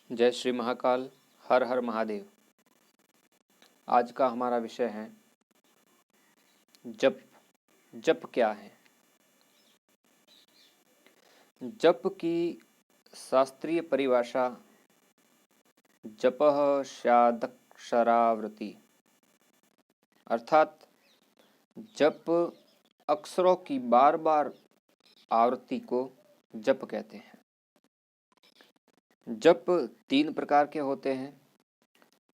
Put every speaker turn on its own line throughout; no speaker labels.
जय श्री महाकाल, हर हर महादेव। आज का हमारा विषय है जप। जप क्या है? जप की शास्त्रीय परिभाषा जपः स्यादक्षरावृत्ति, अर्थात जप अक्षरों की बार बार आवृत्ति को जप कहते हैं। जप 3 प्रकार के होते हैं: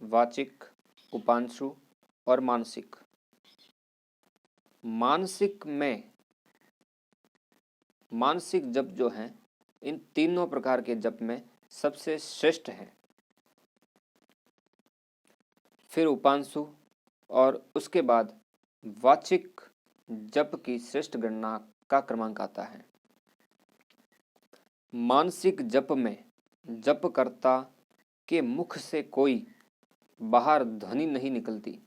वाचिक, उपांशु और मानसिक। मानसिक जप जो हैं, इन तीनों प्रकार के जप में सबसे श्रेष्ठ है। फिर उपांशु और उसके बाद वाचिक जप की श्रेष्ठ गणना का क्रमांक आता है। मानसिक जप में जपकर्ता के मुख से कोई बाहर ध्वनि नहीं निकलती।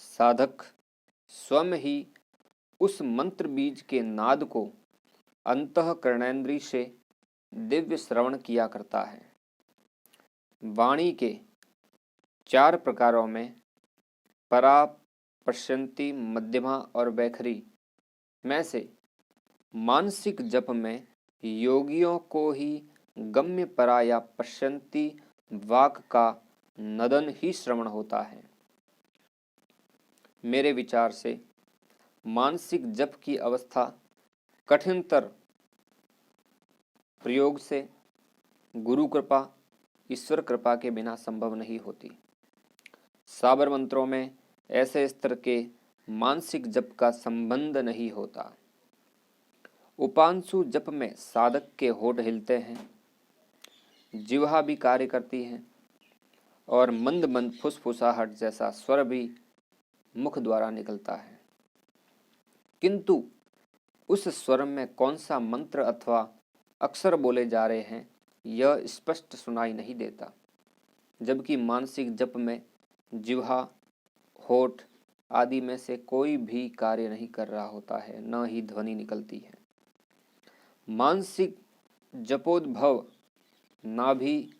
साधक स्वयं ही उस मंत्र बीज के नाद को अंतःकरणेंद्रिय से दिव्य श्रवण किया करता है। वाणी के 4 प्रकारों में परा, पश्यंती, मध्यमा और वैखरी में से मानसिक जप में योगियों को ही गम्य परा या पश्यंती वाक का नदन ही श्रवण होता है। मेरे विचार से मानसिक जप की अवस्था कठिनतर प्रयोग से गुरु कृपा, ईश्वर कृपा के बिना संभव नहीं होती। साबर मंत्रों में ऐसे स्तर के मानसिक जप का संबंध नहीं होता। उपांशु जप में साधक के होठ हिलते हैं, जिह्वा भी कार्य करती है और मंद मंद फुसफुसाहट जैसा स्वर भी मुख द्वारा निकलता है, किंतु उस स्वर में कौन सा मंत्र अथवा अक्षर बोले जा रहे हैं यह स्पष्ट सुनाई नहीं देता। जबकि मानसिक जप में जिह्वा, होठ आदि में से कोई भी कार्य नहीं कर रहा होता है, न ही ध्वनि निकलती है। मानसिक जपोद्भव नाभि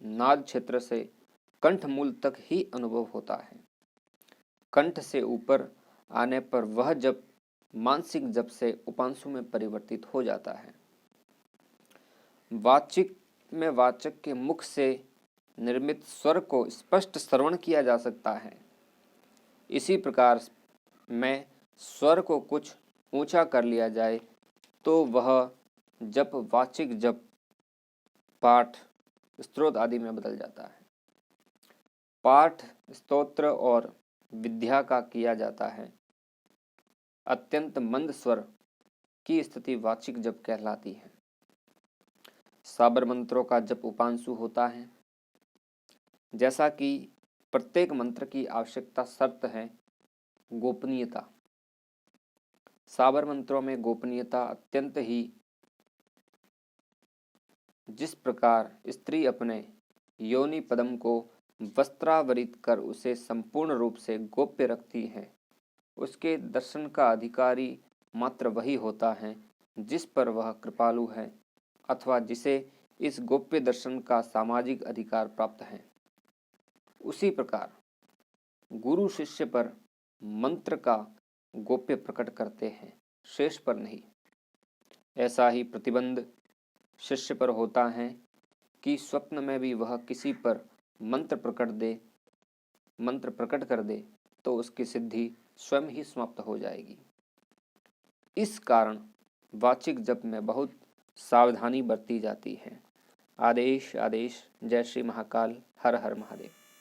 नाद क्षेत्र से कंठ मूल तक ही अनुभव होता है। कंठ से ऊपर आने पर वह जप मानसिक जप से उपांशु में परिवर्तित हो जाता है। वाचिक में वाचक के मुख से निर्मित स्वर को स्पष्ट श्रवण किया जा सकता है। इसी प्रकार में स्वर को कुछ ऊंचा कर लिया जाए तो वह जप वाचिक जप, पाठ, स्तोत्र आदि में बदल जाता है। पाठ, स्तोत्र और विद्या का किया जाता है। अत्यंत मंद स्वर की स्थिति वाचिक जप कहलाती है। साबर मंत्रों का जप उपांशु होता है। जैसा कि प्रत्येक मंत्र की आवश्यकता शर्त है गोपनीयता। साबर मंत्रों में गोपनीयता अत्यंत ही, जिस प्रकार स्त्री अपने योनि पदम को वस्त्रावृत कर उसे संपूर्ण रूप से गोप्य रखती है, उसके दर्शन का अधिकारी मात्र वही होता है जिस पर वह कृपालु है अथवा जिसे इस गोप्य दर्शन का सामाजिक अधिकार प्राप्त है। उसी प्रकार गुरु शिष्य पर मंत्र का गोप्य प्रकट करते हैं, शेष पर नहीं। ऐसा ही प्रतिबंध शिष्य पर होता है कि स्वप्न में भी वह किसी पर मंत्र प्रकट कर दे तो उसकी सिद्धि स्वयं ही समाप्त हो जाएगी। इस कारण वाचिक जप में बहुत सावधानी बरती जाती है। आदेश आदेश। जय श्री महाकाल, हर हर महादेव।